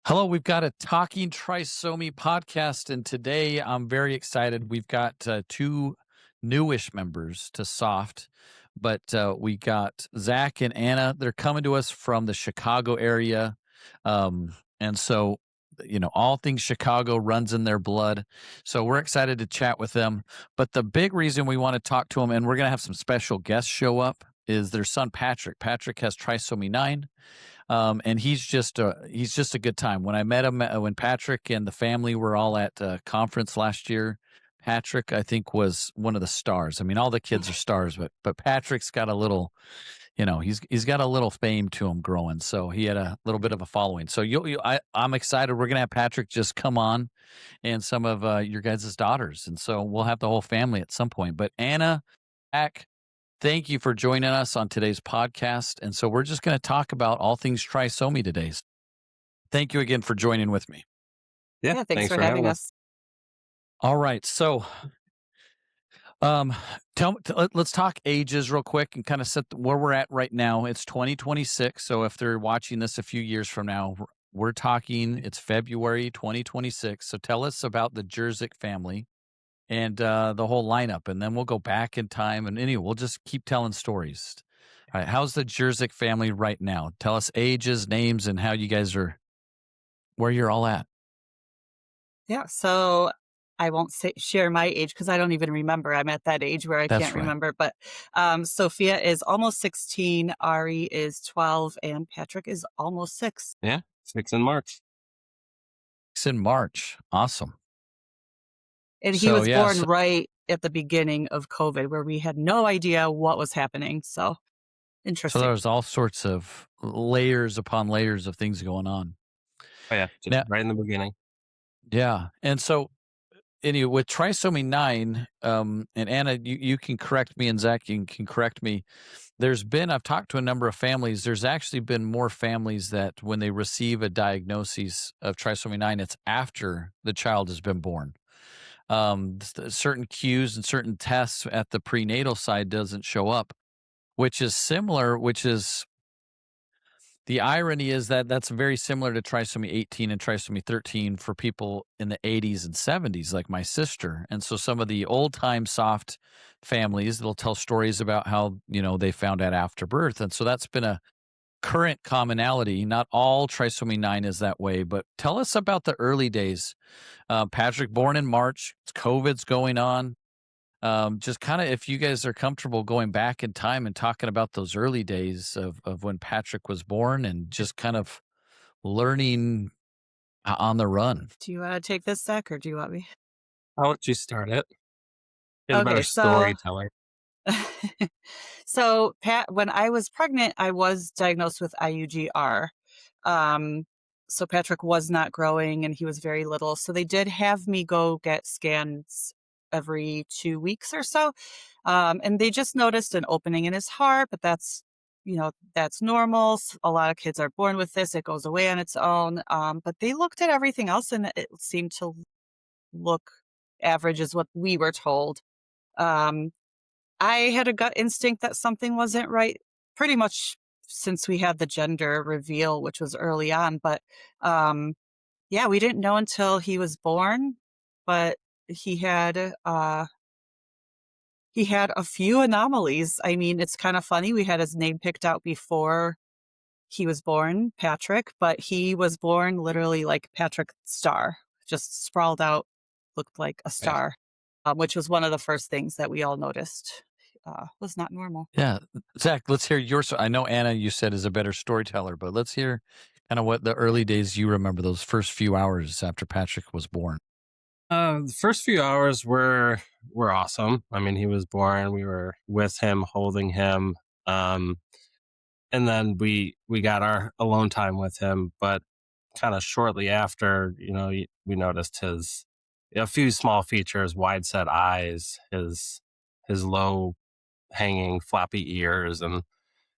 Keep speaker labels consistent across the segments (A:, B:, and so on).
A: Hello, we've got a Talking Trisomy podcast, and today I'm very excited. We've got two newish members to Soft, but we got Zach and Anna. They're coming to us from the Chicago area. And so, all things Chicago runs in their blood. So we're excited to chat with them. But the big reason we want to talk to them, and we're going to have some special guests show up, is their son, Patrick. Patrick has trisomy 9. And he's just a good time. When I met him, when Patrick and the family were all at a conference last year, Patrick, I think, was one of the stars. I mean, all the kids are stars, but Patrick's got a little, he's got a little fame to him growing. So he had a little bit of a following. So I'm excited. We're gonna have Patrick just come on, and some of your guys' daughters, and so we'll have the whole family at some point. But Anna, Zach, thank you for joining us on today's podcast. And so we're just going to talk about all things trisomy today. Thank you again for joining with me.
B: Yeah,
C: Thanks for having us.
A: All right. So um let's talk ages real quick and kind of set where we're at right now. It's 2026. So if they're watching this a few years from now, we're talking, it's February 2026. So tell us about the Jerzyk family and the whole lineup, and then we'll go back in time, and anyway, we'll just keep telling stories. All right, how's the Jerzyk family right now? Tell us ages, names, and how you guys are, where you're all at.
C: Yeah, so I won't share my age because I don't even remember. I'm at that age where I
A: That's
C: can't
A: right.
C: remember. But Sophia is almost 16, Ari is 12, and Patrick is almost 6.
B: Yeah, 6 in March.
A: It's in March. Awesome.
C: And he
A: So
C: was born
A: yes,
C: right at the beginning of COVID where we had no idea what was happening. So
A: so
C: interesting.
A: there's all sorts of layers upon layers of things going on.
B: Oh, yeah, just
A: Now,
B: right in the beginning.
A: yeah, and so anyway, with trisomy 9, and Anna, you can correct me, and Zach, you can correct me. I've talked to a number of families. There's actually been more families that when they receive a diagnosis of trisomy 9, it's after the child has been born. Certain cues and certain tests at the prenatal side doesn't show up, which is similar, which is the irony is that that's very similar to trisomy 18 and trisomy 13 for people in the 80s and 70s, like my sister. And so some of the old time soft families, they'll tell stories about how, they found out after birth. And so that's been a current commonality. Not all trisomy 9 is that way, but tell us about the early days. Patrick, born in March, COVID's going on. Just kind of, if you guys are comfortable going back in time and talking about those early days of when Patrick was born and just kind of learning on the run.
C: Do you want to take this, Zach, or do you want me?
B: I'll let you start it. He's a better
C: Okay, so
B: storyteller.
C: so Pat, when I was pregnant, I was diagnosed with IUGR. Um, so Patrick was not growing and he was very little. So they did have me go get scans every 2 weeks or so. And they just noticed an opening in his heart, but that's normal. A lot of kids are born with this. It goes away on its own. But they looked at everything else and it seemed to look average is what we were told. Um, I had a gut instinct that something wasn't right pretty much since we had the gender reveal, which was early on. But yeah, we didn't know until he was born, but he had a few anomalies. I mean, it's kind of funny. We had his name picked out before he was born, Patrick, but he was born literally like Patrick Star, just sprawled out, looked like a
B: Yeah.
C: star, which was one of the first things that we all noticed was not normal.
A: Yeah. Zach, let's hear yours. I know Anna, you said, is a better storyteller, but let's hear kind of what the early days you remember, those first few hours after Patrick was born.
B: The first few hours were awesome. I mean, he was born. We were with him, holding him, and then we got our alone time with him. But kind of shortly after, we noticed a few small features: wide set eyes, his low hanging floppy ears, and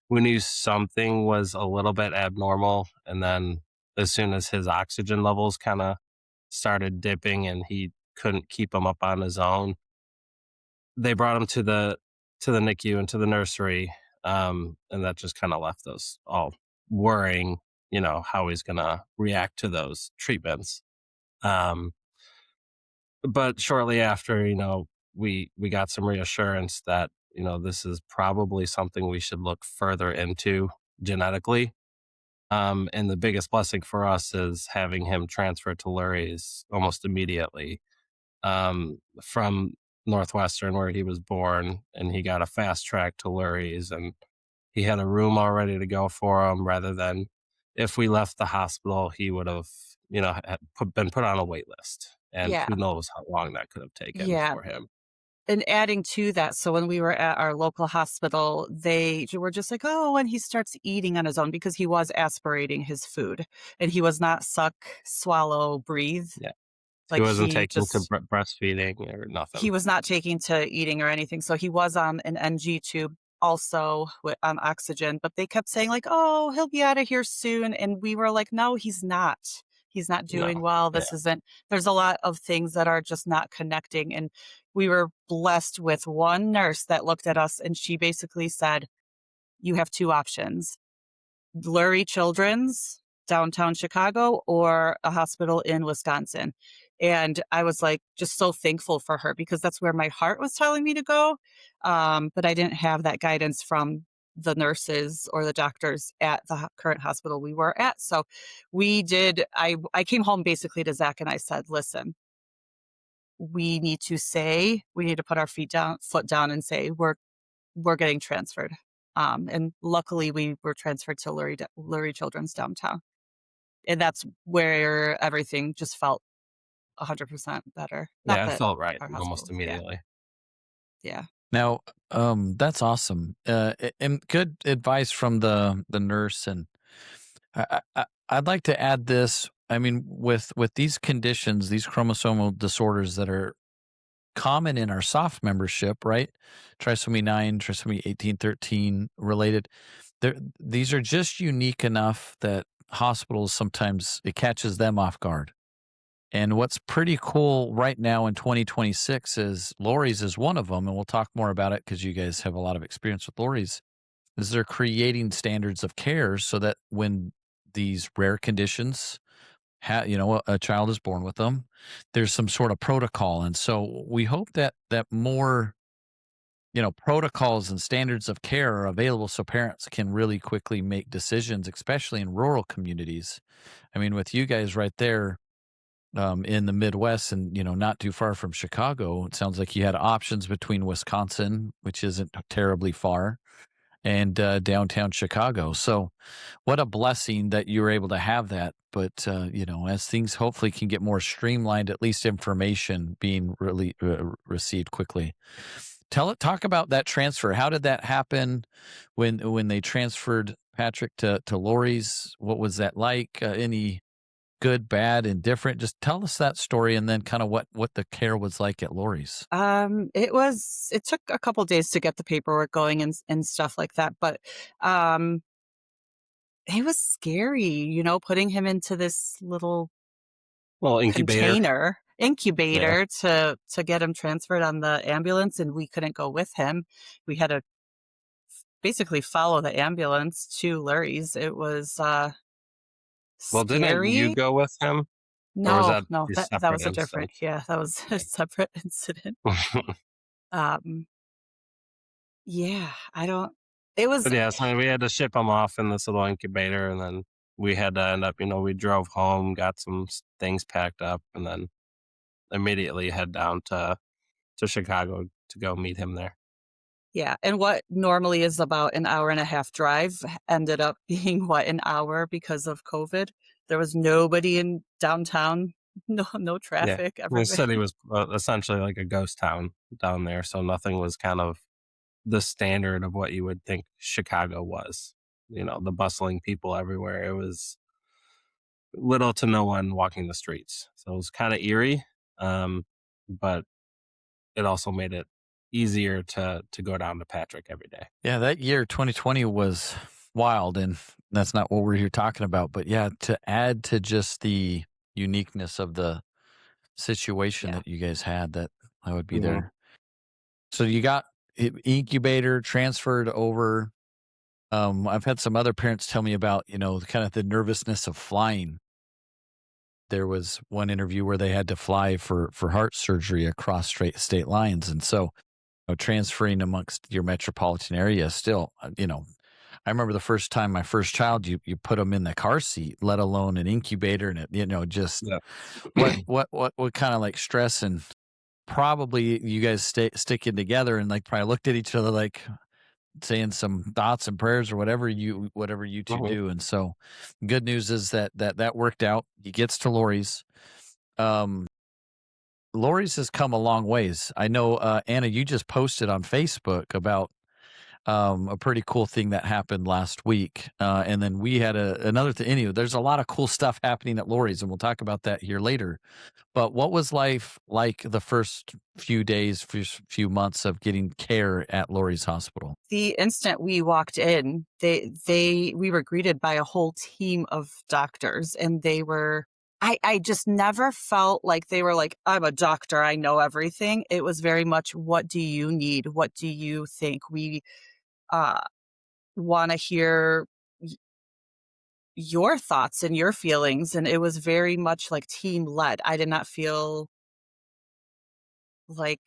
B: we knew something was a little bit abnormal. And then as soon as his oxygen levels kind of started dipping and he couldn't keep them up on his own, they brought him to the NICU and to the nursery. And that just kind of left us all worrying, how he's going to react to those treatments. But shortly after, we got some reassurance that, this is probably something we should look further into genetically. And the biggest blessing for us is having him transferred to Lurie's almost immediately, from Northwestern where he was born, and he got a fast track to Lurie's, and he had a room all ready to go for him, rather than if we left the hospital, he would have, been put on a wait list. And
C: Yeah.
B: who knows how long that could have taken
C: Yeah.
B: for him.
C: And adding to that, so when we were at our local hospital, they were just like, oh, when he starts eating on his own, because he was aspirating his food and he was not suck, swallow, breathe.
B: Yeah. He
C: Like
B: wasn't
C: he
B: taking to
C: just,
B: breastfeeding or
C: he
B: nothing.
C: was not taking to eating or anything. So he was on an NG tube also on oxygen, but they kept saying like, oh, he'll be out of here soon. And we were like, no, he's not. He's not
B: No.
C: doing well.
B: Yeah.
C: This isn't, there's a lot of things that are just not connecting. And we were blessed with one nurse that looked at us and she basically said, you have two options: Lurie Children's, downtown Chicago, or a hospital in Wisconsin. And I was like, just so thankful for her, because that's where my heart was telling me to go. But I didn't have that guidance from the nurses or the doctors at the current hospital we were at. So I came home basically to Zach and I said, listen, we need to put our foot down and say, we're getting transferred. And luckily we were transferred to Lurie Children's downtown. And that's where everything just felt 100% better. Not
B: Yeah, it
C: that
B: felt right
C: our
B: almost
C: hospitals,
B: immediately.
C: yeah.
A: Now, that's awesome. And good advice from the nurse. And I'd like to add this. I mean, with these conditions, these chromosomal disorders that are common in our soft membership, right? Trisomy 9, trisomy 18, 13 related. These are just unique enough that hospitals sometimes it catches them off guard. And what's pretty cool right now in 2026 is Lurie's is one of them, and we'll talk more about it because you guys have a lot of experience with Lurie's. Is they're creating standards of care so that when these rare conditions, a child is born with them, there's some sort of protocol, and so we hope that more protocols and standards of care are available so parents can really quickly make decisions, especially in rural communities. I mean, with you guys right there in the Midwest and, not too far from Chicago, it sounds like you had options between Wisconsin, which isn't terribly far, and downtown Chicago. So what a blessing that you were able to have that. But, as things hopefully can get more streamlined, at least information being really received quickly. Talk about that transfer. How did that happen when they transferred Patrick to Lurie's? What was that like? Any good, bad, indifferent? Just tell us that story, and then kind of what the care was like at Lurie's.
C: It took a couple days to get the paperwork going and stuff like that, but it was scary, putting him into this little
B: Incubator.
C: incubator to get him transferred on the ambulance, and we couldn't go with him. We had to basically follow the ambulance to Lurie's. It was
B: Well, didn't
C: scary.
B: you go with him? Or was that
C: No,
B: a
C: that
B: separate
C: was a different,
B: instance?
C: that was a separate incident. Um, yeah, I don't, it was,
B: But yeah, so we had to ship him off in this little incubator, and then we had to end up, we drove home, got some things packed up, and then immediately head down to Chicago to go meet him there.
C: yeah. And what normally is about an hour and a half drive ended up being an hour because of COVID. There was nobody in downtown, no traffic.
B: He
C: Everybody.
B: said he was essentially like a ghost town down there, so nothing was kind of the standard of what you would think Chicago was. The bustling people everywhere. It was little to no one walking the streets. So it was kind of eerie, but it also made it easier to go down to Patrick every day.
A: Yeah, that year 2020 was wild, and that's not what we're here talking about. But yeah, to add to just the uniqueness of the situation that you guys had, that would be there. So you got incubator transferred over. I've had some other parents tell me about, kind of the nervousness of flying. There was one interview where they had to fly for heart surgery across state lines. And so, transferring amongst your metropolitan area still, I remember the first time my first child, you put them in the car seat, let alone an incubator, and just
B: Yeah.
A: what kind of like stress, and probably you guys sticking together and like probably looked at each other like saying some thoughts and prayers or whatever you two
B: Mhm.
A: do. And so, good news is that worked out. He gets to Lori's. Um, Lori's has come a long ways. I know, Anna, you just posted on Facebook about a pretty cool thing that happened last week. And then we had another thing. Anyway, there's a lot of cool stuff happening at Lori's, and we'll talk about that here later. But what was life like the first few days, few months of getting care at Lori's hospital?
C: The instant we walked in, we were greeted by a whole team of doctors, and they were. I just never felt like they were like, I'm a doctor, I know everything. It was very much, what do you need? What do you think? We uh, want to hear your thoughts and your feelings. And it was very much like team led. I did not feel like,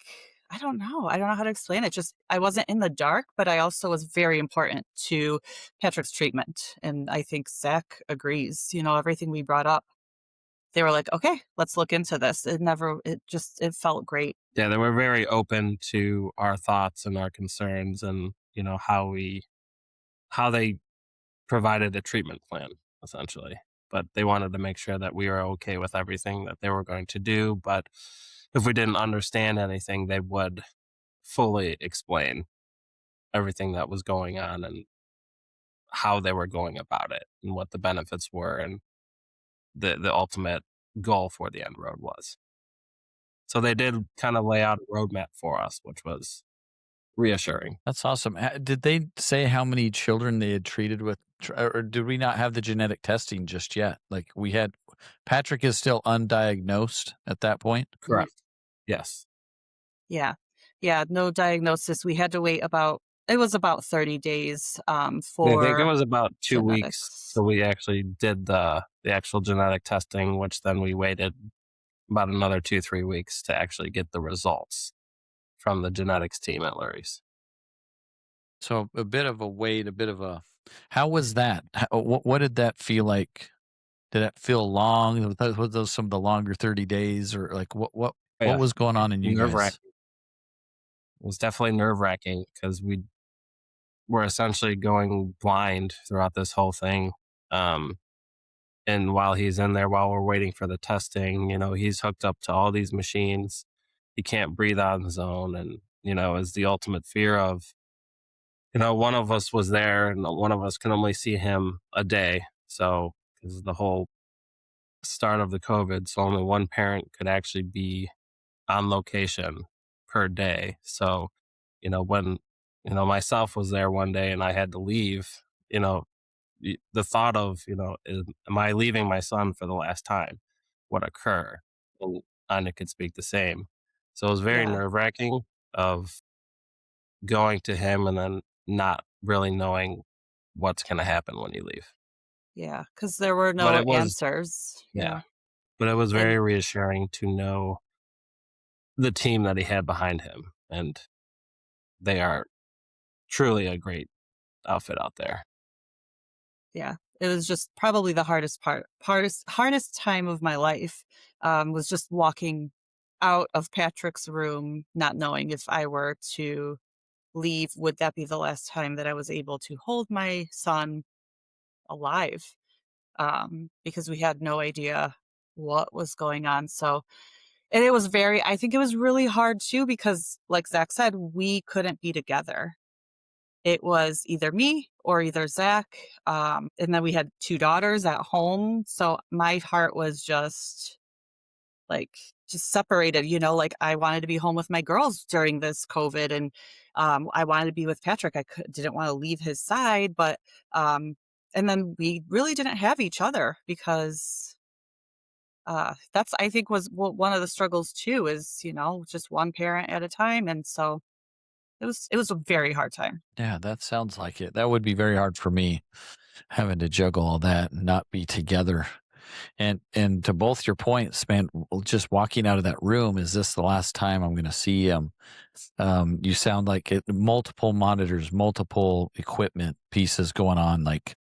C: I don't know. I don't know how to explain it. Just, I wasn't in the dark, but I also was very important to Patrick's treatment. And I think Zach agrees, everything we brought up. They were like, okay, let's look into this. It felt great.
B: Yeah, they were very open to our thoughts and our concerns, and how they provided a treatment plan, essentially. But they wanted to make sure that we were okay with everything that they were going to do. But if we didn't understand anything, they would fully explain everything that was going on and how they were going about it and what the benefits were and the ultimate goal for the end road was. So they did kind of lay out a roadmap for us, which was reassuring.
A: That's awesome. Did they say how many children they had treated with, or did we not have the genetic testing just yet? Like we had, Patrick is still undiagnosed at that point.
B: Correct. Yes.
C: Yeah. Yeah. No diagnosis. We had to wait it was about 30 days
B: I think it
C: for
B: was about 2 weeks
C: genetics.
B: till we actually did the actual genetic testing, which then we waited about another 2-3 weeks to actually get the results from the genetics team at Lurie's.
A: So a bit of a wait, a bit of a. How was that? What did that feel like? Did that feel long? Was those some of the longer 30 days, or like what
B: Yeah,
A: was going on in you
B: nerve
A: guys?
B: wracking. It was definitely nerve wracking because we were essentially going blind throughout this whole thing. Um, and while he's in there, while we're waiting for the testing, he's hooked up to all these machines. He can't breathe on his own, and is the ultimate fear of one of us was there and one of us can only see him a day. So, because of the whole start of the COVID, so only one parent could actually be on location per day. So, when, myself was there one day and I had to leave, you know, the thought of, am I leaving my son for the last time would occur. And Anya could speak the same. So it was very
C: Yeah.
B: nerve wracking of going to him and then not really knowing what's going to happen when you leave.
C: Yeah. Because there were
B: But
C: no
B: it was,
C: answers.
B: yeah,
C: Yeah.
B: but it was
C: And
B: very reassuring to know the team that he had behind him. And they are truly a great outfit out there.
C: yeah, it was just probably the hardest time of my life, was just walking out of Patrick's room, not knowing if I were to leave, would that be the last time that I was able to hold my son alive? Because we had no idea what was going on. So, and I think it was really hard too, because like Zach said, we couldn't be together. It was either me or either Zach. And then we had two daughters at home. So my heart was like, just separated, like I wanted to be home with my girls during this COVID, and I wanted to be with Patrick. Didn't want to leave his side, but and then we really didn't have each other because that's, I think, was one of the struggles too, is, just one parent at a time. And so it was a very hard time.
A: Yeah, that sounds like it. That would be very hard for me, having to juggle all that and not be together. And to both your points, man, just walking out of that room, is this the last time I'm going to see him? You sound like multiple monitors, multiple equipment pieces going on, like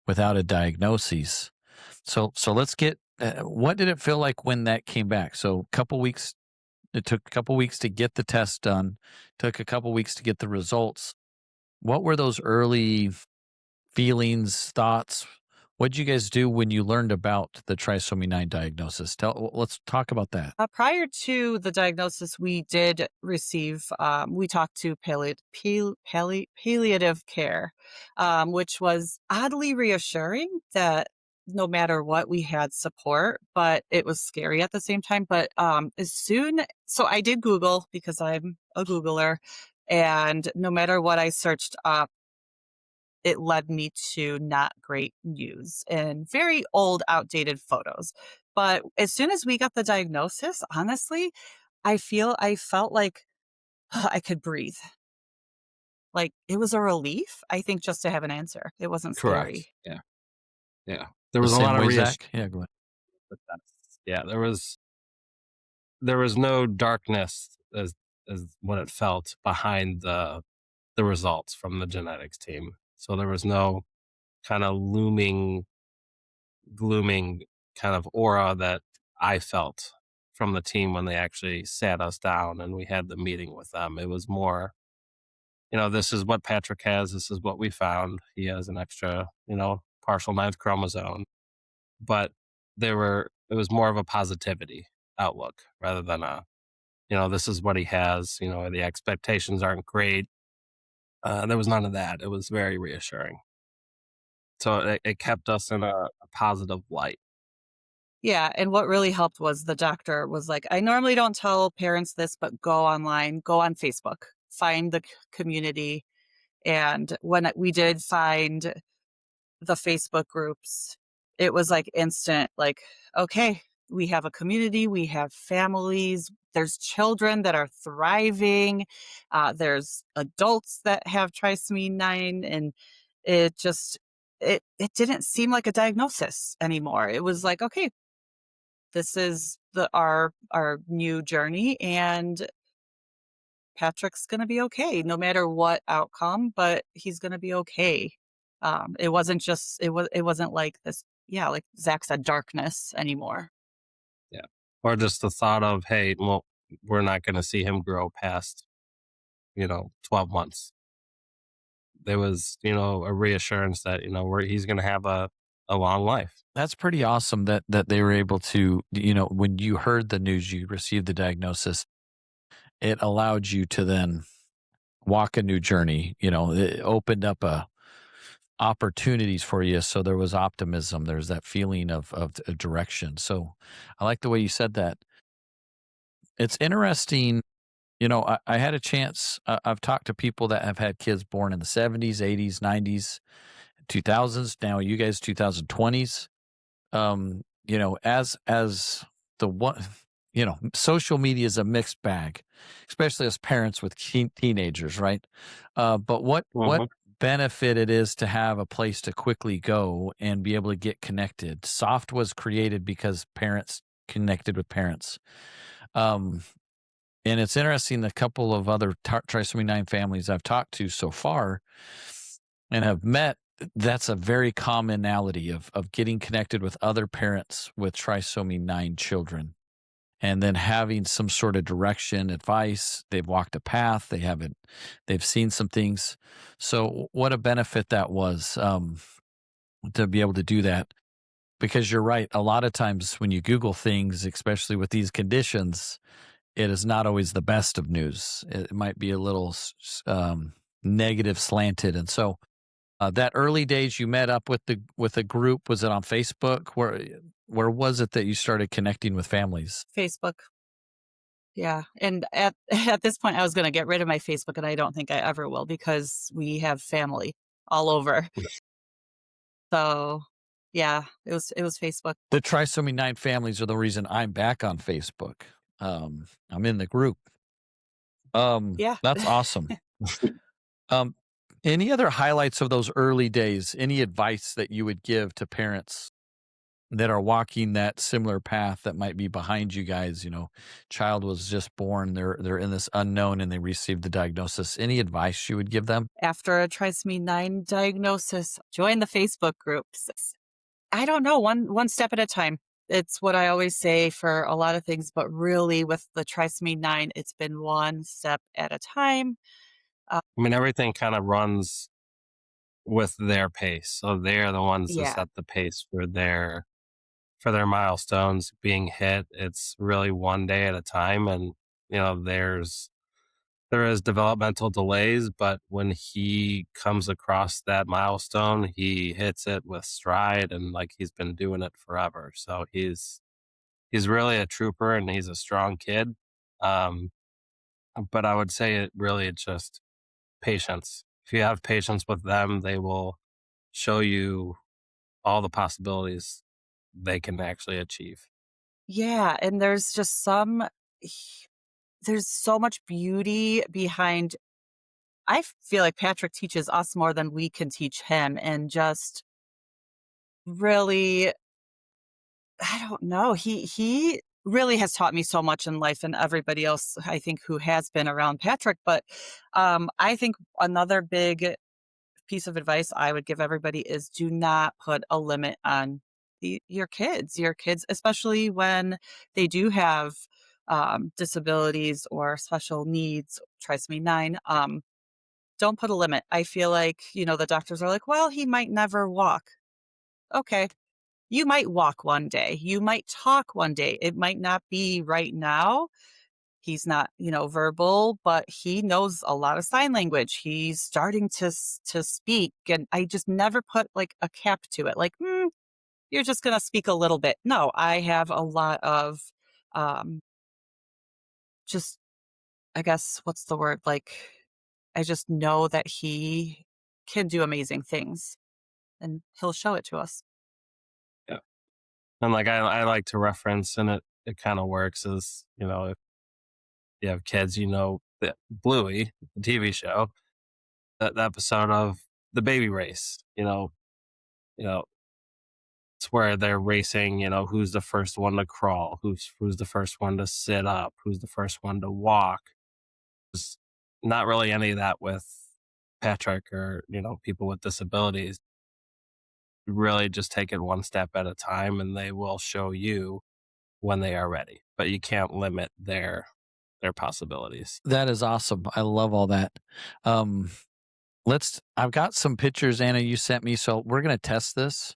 A: without a diagnosis. So let's get, what did it feel like when that came back? So it took a couple weeks to get the test done, took a couple weeks to get the results. What were those early feelings, thoughts? What did you guys do when you learned about the trisomy 9 diagnosis? Let's talk about that.
C: Prior to the diagnosis, we did receive, we talked to palliative care, which was oddly reassuring that no matter what, we had support, but it was scary at the same time. But so I did Google because I'm a Googler, and no matter what I searched up, it led me to not great news and very old, outdated photos. But as soon as we got the diagnosis, honestly, I felt like I could breathe. Like it was a relief, I think, just to have an answer. It wasn't
B: Correct.
C: scary.
B: Yeah. Yeah. There
A: The
B: was a
A: same
B: lot of
A: way,
B: reassurance.
A: Zach? Yeah, go ahead.
B: Yeah, there was no darkness as what it felt behind the results from the genetics team. So there was no kind of glooming kind of aura that I felt from the team when they actually sat us down and we had the meeting with them. It was more, this is what Patrick has. This is what we found. He has an extra, partial ninth chromosome. But it was more of a positivity outlook rather than this is what he has. The expectations aren't great. There was none of that. It was very reassuring. So it kept us in a positive light.
C: Yeah, and what really helped was the doctor was like, I normally don't tell parents this, but go online, go on Facebook, find the community. And when we did find the Facebook groups, it was like instant, like, okay, we have a community, we have families, there's children that are thriving, there's adults that have trisomy 9, and it just, it didn't seem like a diagnosis anymore. It was like, okay, this is our new journey, and Patrick's gonna be okay no matter what outcome, but he's gonna be okay. It wasn't just it wasn't like this, yeah, like Zach said, darkness anymore.
B: Yeah. Or just the thought of, hey, well, we're not going to see him grow past, 12 months. There was, a reassurance that, he's going to have a long life.
A: That's pretty awesome that they were able to, when you heard the news, you received the diagnosis, it allowed you to then walk a new journey. It opened up opportunities for you. So there was optimism. There's that feeling of a direction. So I like the way you said that. It's interesting. I had a chance. I've talked to people that have had kids born in the 70s, 80s, 90s, 2000s. Now you guys 2020s. As the one, social media is a mixed bag, especially as parents with teenagers, right? But what
B: Mhm.
A: benefit it is to have a place to quickly go and be able to get connected. Soft was created because parents connected with parents. And it's interesting, the couple of other trisomy 9 families I've talked to so far and have met, that's a very commonality of getting connected with other parents with trisomy 9 children and then having some sort of direction, advice. They've walked a path. They've seen some things. So what a benefit that was, to be able to do that. Because you're right. A lot of times when you Google things, especially with these conditions, it is not always the best of news. It might be a little negative slanted. And so that early days you met up with a group, was it on Facebook? Where was it that you started connecting with families?
C: Facebook. Yeah. And at at this point I was gonna get rid of my Facebook, and I don't think I ever will because we have family all over. So yeah, it was Facebook.
A: The trisomy 9 families are the reason I'm back on Facebook. I'm in the group.
C: Yeah.
A: That's awesome. Um, any other highlights of those early days? Any advice that you would give to parents that are walking that similar path that might be behind you guys? Child was just born, they're in this unknown and they received the diagnosis. Any advice you would give them?
C: After a trisomy 9 diagnosis, join the Facebook groups. I don't know, one step at a time. It's what I always say for a lot of things, but really with the trisomy 9, it's been one step at a time.
B: I mean, everything kind of runs with their pace. So they're the ones that
C: Yeah.
B: set the pace for their milestones being hit. It's really one day at a time. And, there is developmental delays, but when he comes across that milestone, he hits it with stride and like he's been doing it forever. So he's really a trooper and he's a strong kid. Um, but I would say it's just patience. If you have patience with them, they will show you all the possibilities they can actually achieve.
C: Yeah, and there's so much beauty behind. I feel like Patrick teaches us more than we can teach him, and just really, I don't know, he really has taught me so much in life, and everybody else, I think, who has been around Patrick. But I think another big piece of advice I would give everybody is do not put a limit on your kids, especially when they do have disabilities or special needs, trisomy 9. Don't put a limit. I feel like, the doctors are like, well, he might never walk. Okay. You might walk one day. You might talk one day. It might not be right now. He's not, verbal, but he knows a lot of sign language. He's starting to speak, and I just never put like a cap to it. Like, you're just going to speak a little bit. No, I have a lot of, um, just, I guess, what's the word? Like, I just know that he can do amazing things, and he'll show it to us.
B: Yeah. And like I like to reference, and it kind of works is, if you have kids, that Bluey, the TV show, that episode of the baby race, you know, it's where they're racing, who's the first one to crawl, who's the first one to sit up, who's the first one to walk. There's not really any of that with Patrick or, people with disabilities. Really just take it one step at a time and they will show you when they are ready. But you can't limit their possibilities.
A: That is awesome. I love all that. Um, I've got some pictures, Anna, you sent me, so we're going to test this.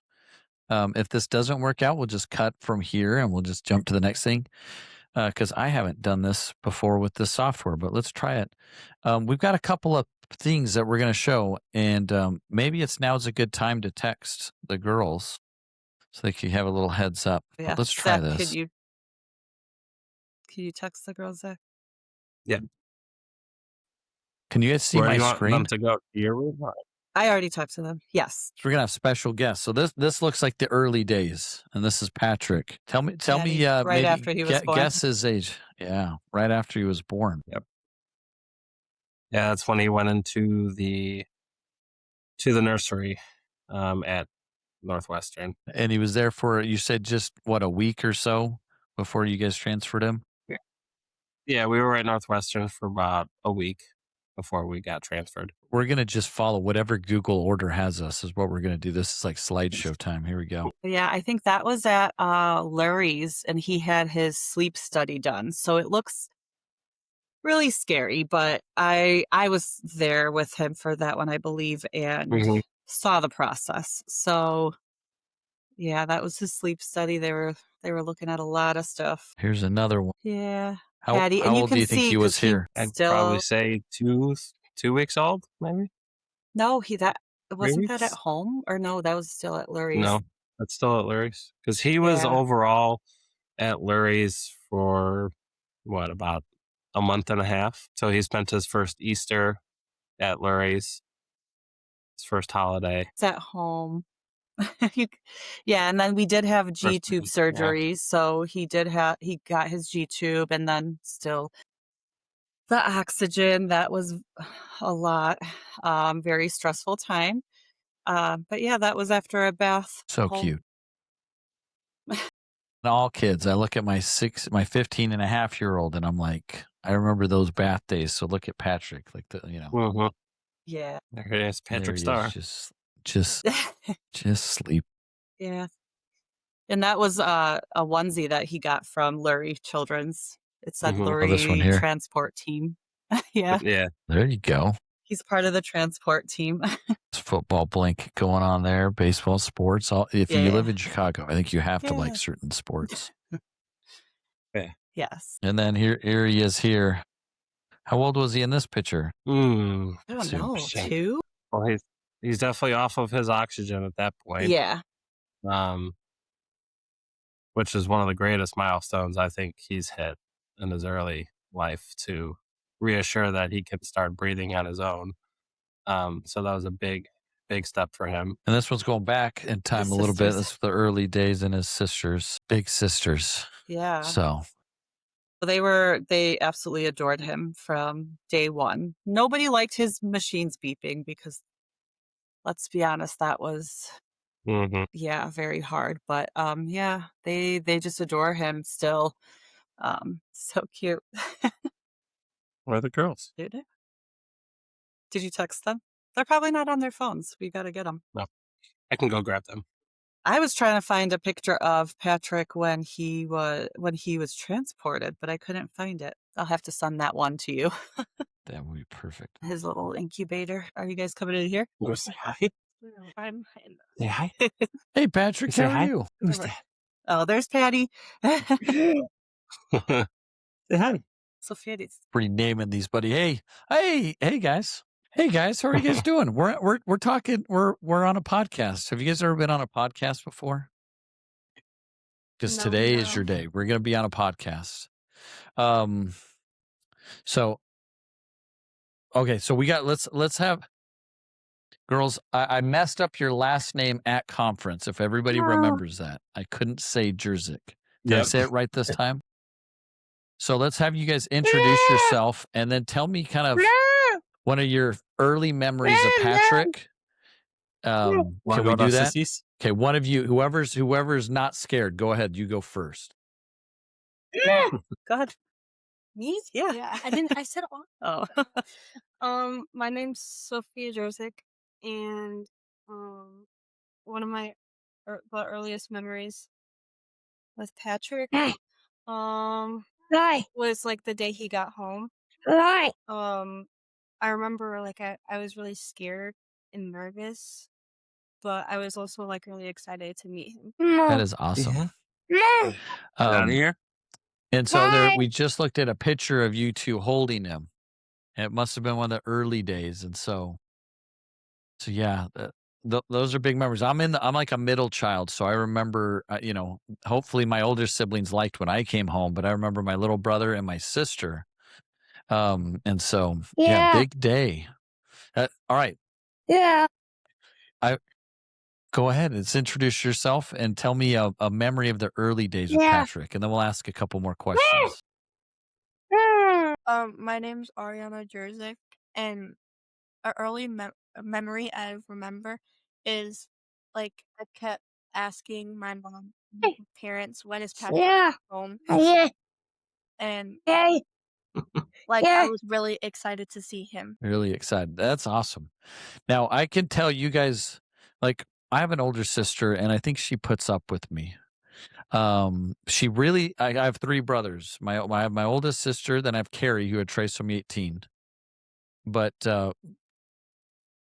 A: If this doesn't work out, we'll just cut from here and we'll just jump to the next thing. Because I haven't done this before with this software, but let's try it. We've got a couple of things that we're going to show, and maybe now's a good time to text the girls so they can have a little heads up. But
C: Yeah.
A: let's try
C: Zach,
A: this.
C: can you text the girls, Zach?
B: Yeah.
A: Can you guys see
B: Where
A: my
B: do you want
A: screen?
B: them to go? To your room?
C: I already talked to them. Yes.
A: So we're gonna have special guests. So this looks like the early days, and this is Patrick. Tell me,
C: Right
A: maybe
C: after he was born.
A: guess his age. Yeah, right after he was born.
B: Yep. Yeah, that's when he went into the nursery at Northwestern.
A: And he was there for, you said, just what, a week or so before you guys transferred him?
B: Yeah, we were at Northwestern for about a week before we got transferred.
A: We're gonna just follow whatever Google order has us. Is what we're gonna do. This is like slideshow time. Here we go.
C: Yeah, I think that was at Lurie's, and he had his sleep study done. So it looks really scary, but I was there with him for that one, I believe, and
B: Mhm.
C: saw the process. So yeah, that was his sleep study. They were looking at a lot of stuff.
A: Here's anher one.
C: Yeah.
A: How
C: Patty, and you
A: old do
C: can
A: you think
C: see
A: he was
C: 'cause he
A: here?
B: I'd
C: still
B: probably say 2 weeks old, maybe
C: no, that
B: 3
C: wasn't that at
B: weeks.
C: home, or no, that was still at Lurie's.
B: No, that's still at Lurie's because he was
C: Yeah.
B: overall at Lurie's for what, about a month and a half. So he spent his first Easter at Lurie's, his first holiday.
C: It's at home. You Yeah, and then we did have
B: First
C: G-tube
B: week, yeah.
C: surgery, so he got his G-tube, and then still The oxygen, that was a lot. Very stressful time. But yeah, that was after a bath.
A: So
C: Whole
A: cute. And all kids. I look at my 15 and a half year old, and I'm like, I remember those bath days. So look at Patrick, like
B: Mm-hmm.
C: Yeah.
B: There it is,
A: there
B: Patrick
A: he
B: Star.
A: is, just sleep.
C: Yeah. And that was a onesie that he got from Lurie Children's. It said
B: Mhm.
A: Oh, this one
C: Lurie
A: here.
C: Transport Team. Yeah.
B: Yeah.
A: There you go.
C: He's part of the transport team.
A: It's football blanket going on there, baseball, sports. If you live
C: Yeah.
A: in Chicago, I think you have to like
C: Yeah.
A: certain sports.
B: Yeah.
C: Yes.
A: And then here he is here. How old was he in this picture?
B: Mm.
C: I don't
A: Two.
C: know.
B: Shit.
C: 2?
B: Well, he's definitely off of his oxygen at that point.
C: Yeah.
B: Which is one of the greatest milestones I think he's hit in his early life to reassure that he can start breathing on his own. So that was a big step for him.
A: And this one's going back in time a little bit. This is the early days in his sisters, big sisters.
C: Yeah.
A: So
C: They absolutely adored him from day one. Nobody liked his machines beeping because, let's be honest, that was
B: Mm-hmm.
C: yeah, very hard. But yeah, they just adore him still. So cute.
B: Where are the girls?
C: Did you text them? They're probably not on their phones. We got to get them.
B: No, I can go grab them.
C: I was trying to find a picture of Patrick when he was transported, but I couldn't find it. I'll have to send that one to you.
A: that would be perfect.
C: His little incubator. Are you guys coming in here?
B: Go say hi.
C: I'm
B: Say hi.
A: Hey, Patrick,
B: Say
A: how
B: hi.
A: are you?
B: Who's that?
C: Oh, there's Patty.
B: Say hi.
C: Sophia.
A: Renaming these, buddy. Hey, guys. Hey guys, how are you guys doing? We're talking. We're on a podcast. Have you guys ever been on a podcast before? Because today is your day. We're going to be on a podcast. So okay, so we got let's have girls. I messed up your last name at conference. If everybody remembers that, I couldn't say Jerzyk. Did I say it right this time? So let's have you guys introduce yourself and then tell me kind of one of your early memories of Patrick. Can we do that?
B: Sissies?
A: Okay, one of you, whoever's not scared, go ahead. You go first.
C: Go ahead.
D: Me?
C: Yeah.
D: Yeah. I said all.
C: Oh.
D: My name's Sophia Jerzyk, and one of my the earliest memories with Patrick was like the day he got home. I remember like I was really scared and nervous, but I was also like really excited to meet him.
A: That is awesome.
B: Get out of here.
A: And so we just looked at a picture of you two holding him. And it must have been one of the early days. And so yeah, those are big memories. I'm like a middle child. So I remember, hopefully my older siblings liked when I came home, but I remember my little brother and my sister. And so, yeah, big day. All right.
E: Yeah.
A: Go ahead. Let's introduce yourself and tell me a memory of the early days with Patrick. And then we'll ask a couple more questions.
D: My name's Ariana Jerzyk, and an early memory I remember is like I kept asking my mom and my parents when is Patrick home, and like I was really excited to see him.
A: Really excited. That's awesome. Now I can tell you guys, like, I have an older sister, and I think she puts up with me. She really. I have three brothers. I have my oldest sister, then I have Carrie, who had trisomy 18. But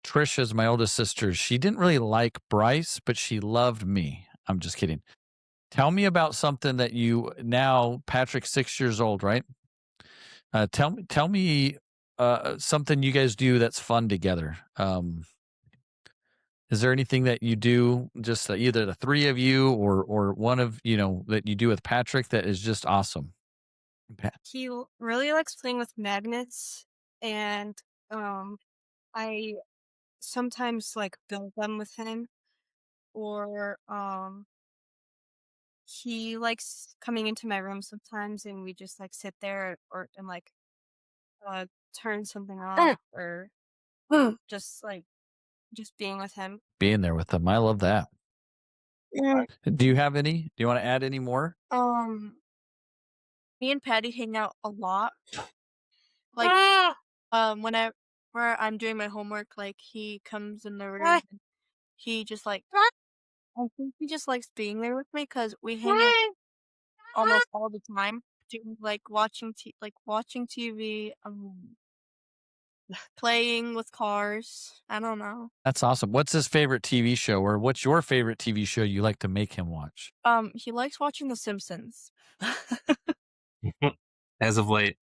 A: Trisha's my oldest sister. She didn't really like Bryce, but she loved me. I'm just kidding. Tell me about something that you now. Patrick's 6 years old, right? Tell me something you guys do that's fun together. Is there anything that you do, just either the three of you or one of that you do with Patrick that is just awesome?
D: He really likes playing with magnets, and I sometimes like build them with him, or he likes coming into my room sometimes, and we just like sit there and like turn something off or just being with him.
A: Being there with them. I love that. Do you have any? Do you want to add any more?
D: Me and Patty hang out a lot. Like, whenever I'm doing my homework, like, he comes in the room and he just, I think he just likes being there with me because we hang out almost all the time, doing, watching TV, playing with cars. I don't know.
A: That's awesome. What's his favorite TV show, or what's your favorite TV show you like to make him watch?
D: He likes watching The Simpsons.
B: As of late.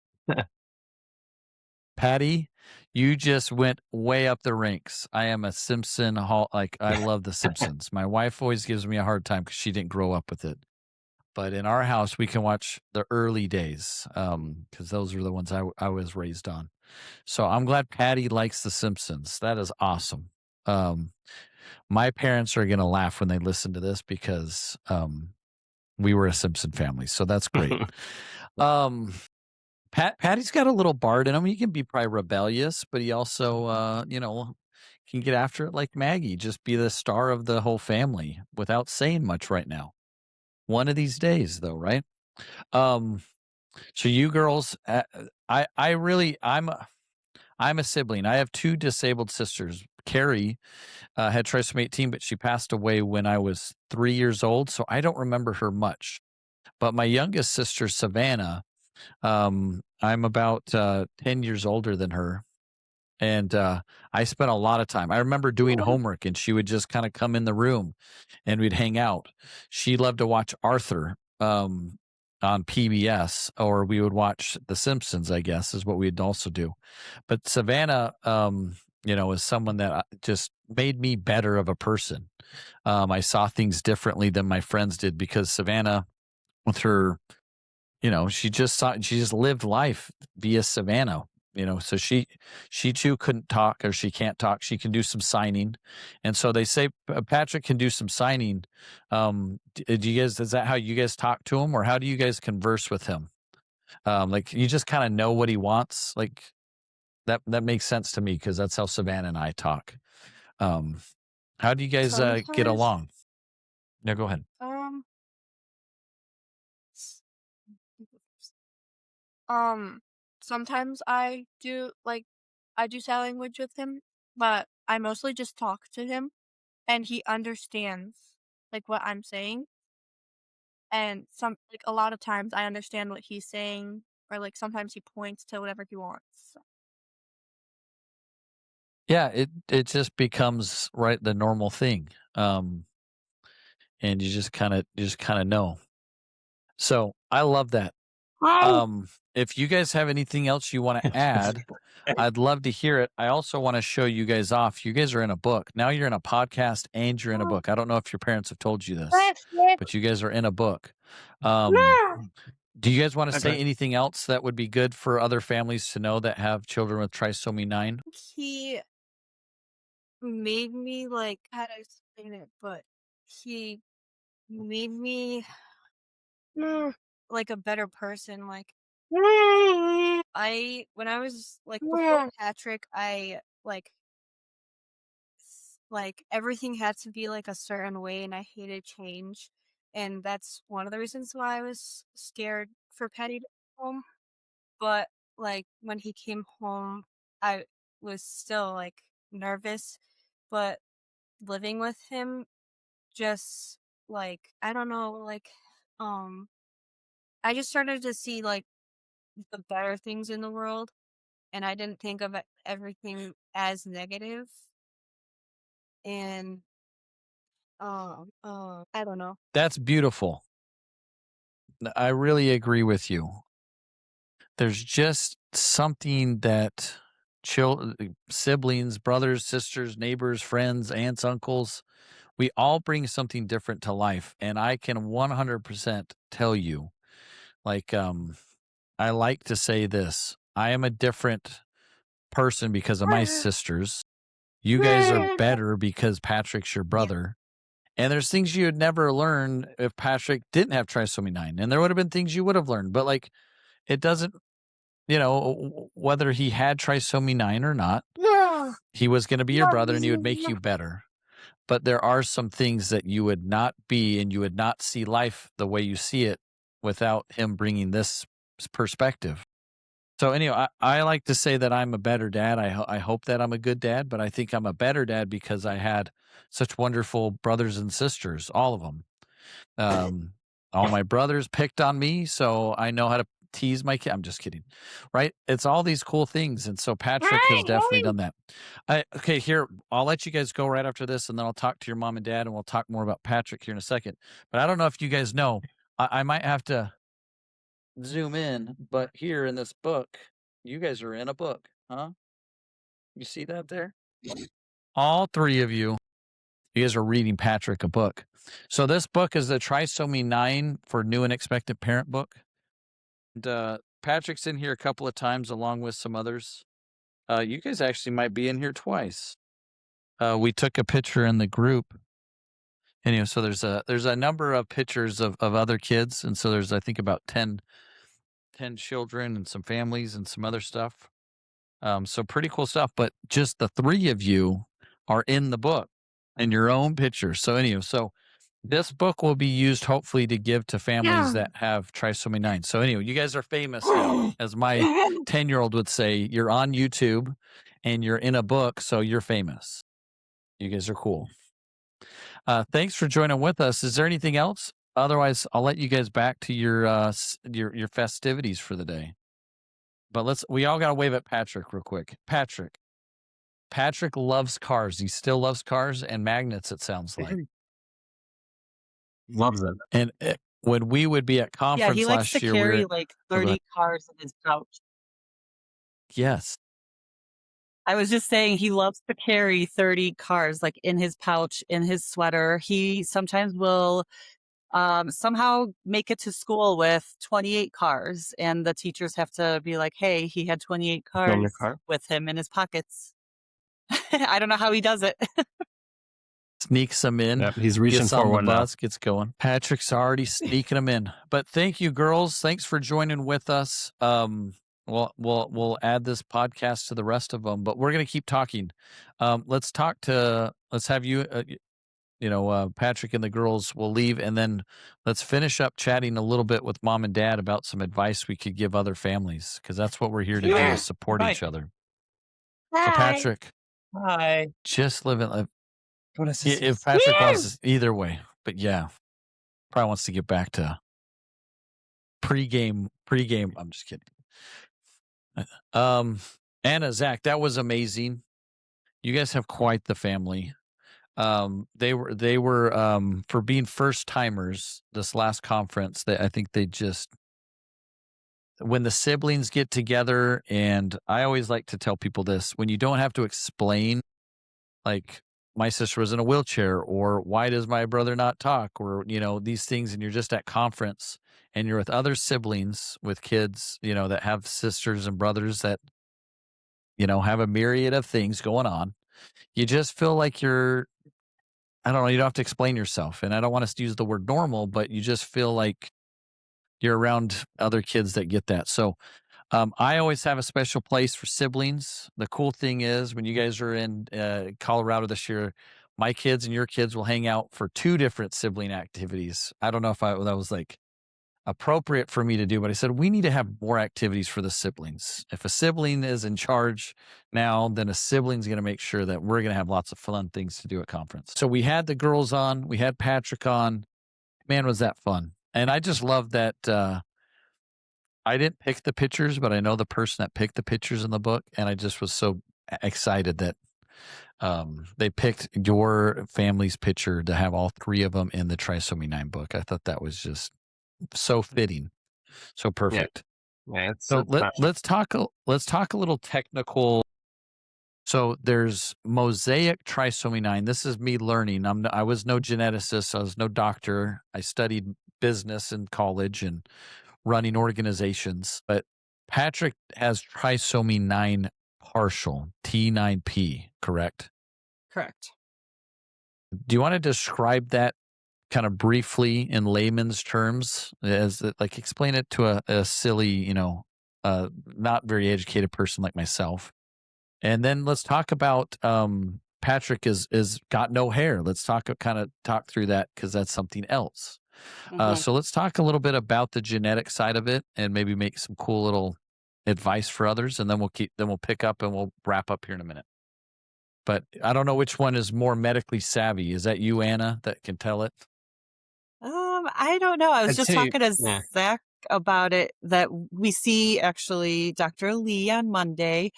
A: Patty, you just went way up the ranks. I am a Simpson I love The Simpsons. My wife always gives me a hard time because she didn't grow up with it. But in our house, we can watch the early days because those are the ones I was raised on. So I'm glad Patty likes The Simpsons. That is awesome. My parents are going to laugh when they listen to this because we were a Simpson family. So that's great. Patty's got a little Bart in him. He can be probably rebellious, but he also, can get after it like Maggie. Just be the star of the whole family without saying much right now. One of these days, though, right? So you girls, I'm a sibling. I have two disabled sisters. Carrie had trisomy 18, but she passed away when I was 3 years old, so I don't remember her much. But my youngest sister, Savannah, I'm about 10 years older than her. And I spent a lot of time. I remember doing homework, and she would just kind of come in the room, and we'd hang out. She loved to watch Arthur on PBS, or we would watch The Simpsons, I guess, is what we'd also do. But Savannah, is someone that just made me better of a person. I saw things differently than my friends did because Savannah, with her, she just lived life via Savannah. So she too couldn't talk, or she can't talk. She can do some signing. And so they say Patrick can do some signing. Is that how you guys talk to him, or how do you guys converse with him? You just kind of know what he wants. Like that makes sense to me because that's how Savannah and I talk. How do you guys get
D: Sometimes-
A: along? No, go ahead.
D: Sometimes I do sign language with him, but I mostly just talk to him and he understands what I'm saying. And a lot of times I understand what he's saying, or sometimes he points to whatever he wants. So.
A: Yeah, it just becomes the normal thing. And you just kind of know. So I love that. If you guys have anything else you want to add, I'd love to hear it. I also want to show you guys off. You guys are in a book. Now you're in a podcast and you're in a book. I don't know if your parents have told you this, but you guys are in a book. Do you guys want to say anything else that would be good for other families to know that have children with trisomy 9?
D: He made me how to explain it, but he made me a better person. When I was before Patrick, I everything had to be a certain way, and I hated change, and that's one of the reasons why I was scared for Patty to come home. But when he came home, I was still nervous, but living with him just I don't know, I just started to see the better things in the world, and I didn't think of everything as negative. And I don't know.
A: That's beautiful. I really agree with you. There's just something that siblings, brothers, sisters, neighbors, friends, aunts, uncles, we all bring something different to life. And I can 100% tell you, I like to say this. I am a different person because of my sisters. You guys are better because Patrick's your brother. And there's things you'd never learn if Patrick didn't have trisomy 9. And there would have been things you would have learned. But it doesn't whether he had trisomy 9 or not, he was going to be your brother and he would make you better. But there are some things that you would not be, and you would not see life the way you see it without him bringing this perspective. So anyway, I like to say that I'm a better dad. I hope that I'm a good dad, but I think I'm a better dad because I had such wonderful brothers and sisters, all of them. All my brothers picked on me, so I know how to tease my kid. I'm just kidding, right? It's all these cool things, and so Patrick has definitely done that. Okay, here, I'll let you guys go right after this, and then I'll talk to your mom and dad, and we'll talk more about Patrick here in a second. But I don't know if you guys know, I might have to zoom in, but here in this book, you guys are in a book, huh? You see that there? All three of you guys are reading Patrick a book. So this book is the Trisomy 9 for New and Expectant Parent book. And Patrick's in here a couple of times along with some others. You guys actually might be in here twice. We took a picture in the group. And so there's a number of pictures of other kids, and so there's I think about 10 children and some families and some other stuff. So pretty cool stuff, but just the three of you are in the book in your own pictures. So so this book will be used hopefully to give to families that have trisomy 9. So anyway, you guys are famous now. As my 10-year-old would say, you're on YouTube and you're in a book, so you're famous. You guys are cool. Thanks for joining with us. Is there anything else? Otherwise, I'll let you guys back to your festivities for the day. But we all got to wave at Patrick real quick. Patrick loves cars. He still loves cars and magnets, it sounds like.
B: Loves it.
A: And when we would be at conference
C: he likes
A: last
C: to
A: year,
C: carry like 30 cars in his pouch.
A: Yes.
C: I was just saying he loves to carry 30 cars like in his pouch, in his sweater. He sometimes will somehow make it to school with 28 cars, and the teachers have to be like, hey, he had 28 cars with him in his pockets. I don't know how he does it.
A: Sneaks them in.
B: Yep, he's reaching
A: gets
B: for
A: on
B: one
A: the
B: now.
A: bus, gets going. Patrick's already sneaking them in. But thank you, girls. Thanks for joining with us. We'll add this podcast to the rest of them, but we're going to keep talking. Let's have you, Patrick and the girls will leave, and then let's finish up chatting a little bit with mom and dad about some advice we could give other families, because that's what we're here to do, is support each other. So Patrick,
C: Hi.
A: just live it.
B: What is
A: this? If Patrick wants to, either way, but yeah, probably wants to get back to pregame. I'm just kidding. Anna, Zach, that was amazing. You guys have quite the family. They were for being first timers this last conference. I think they just, when the siblings get together, and I always like to tell people this, when you don't have to explain, like, my sister was in a wheelchair, or why does my brother not talk, or these things, and you're just at conference and you're with other siblings with kids that have sisters and brothers that have a myriad of things going on. You just feel like you're, I don't know, you don't have to explain yourself. And I don't want us to use the word normal, but you just feel like you're around other kids that get that. So I always have a special place for siblings. The cool thing is, when you guys are in Colorado this year, my kids and your kids will hang out for 2 different sibling activities. I don't know if that was like appropriate for me to do, but I said, we need to have more activities for the siblings. If a sibling is in charge now, then a sibling's going to make sure that we're going to have lots of fun things to do at conference. So we had the girls on, we had Patrick on. Man, was that fun. And I just love that I didn't pick the pictures, but I know the person that picked the pictures in the book, and I just was so excited that they picked your family's picture to have all 3 of them in the Trisomy 9 book. I thought that was just so fitting, so perfect.
B: Yeah,
A: so let's talk a little technical. So there's mosaic trisomy 9. This is me learning. I was no geneticist. I was no doctor. I studied business in college and running organizations. But Patrick has trisomy 9 partial, T9P, correct?
C: Correct.
A: Do you want to describe that kind of briefly in layman's terms, as like explain it to a silly, not very educated person like myself. And then let's talk about Patrick is got no hair. Let's talk through that because that's something else.
C: Mhm.
A: So let's talk a little bit about the genetic side of it and maybe make some cool little advice for others, and then we'll pick up and we'll wrap up here in a minute. But I don't know which one is more medically savvy. Is that you, Anna, that can tell it?
C: I don't know. I was
B: I'd
C: just
B: say,
C: talking to
B: yeah.
C: Zach about it, that we see actually Dr. Lee on Monday,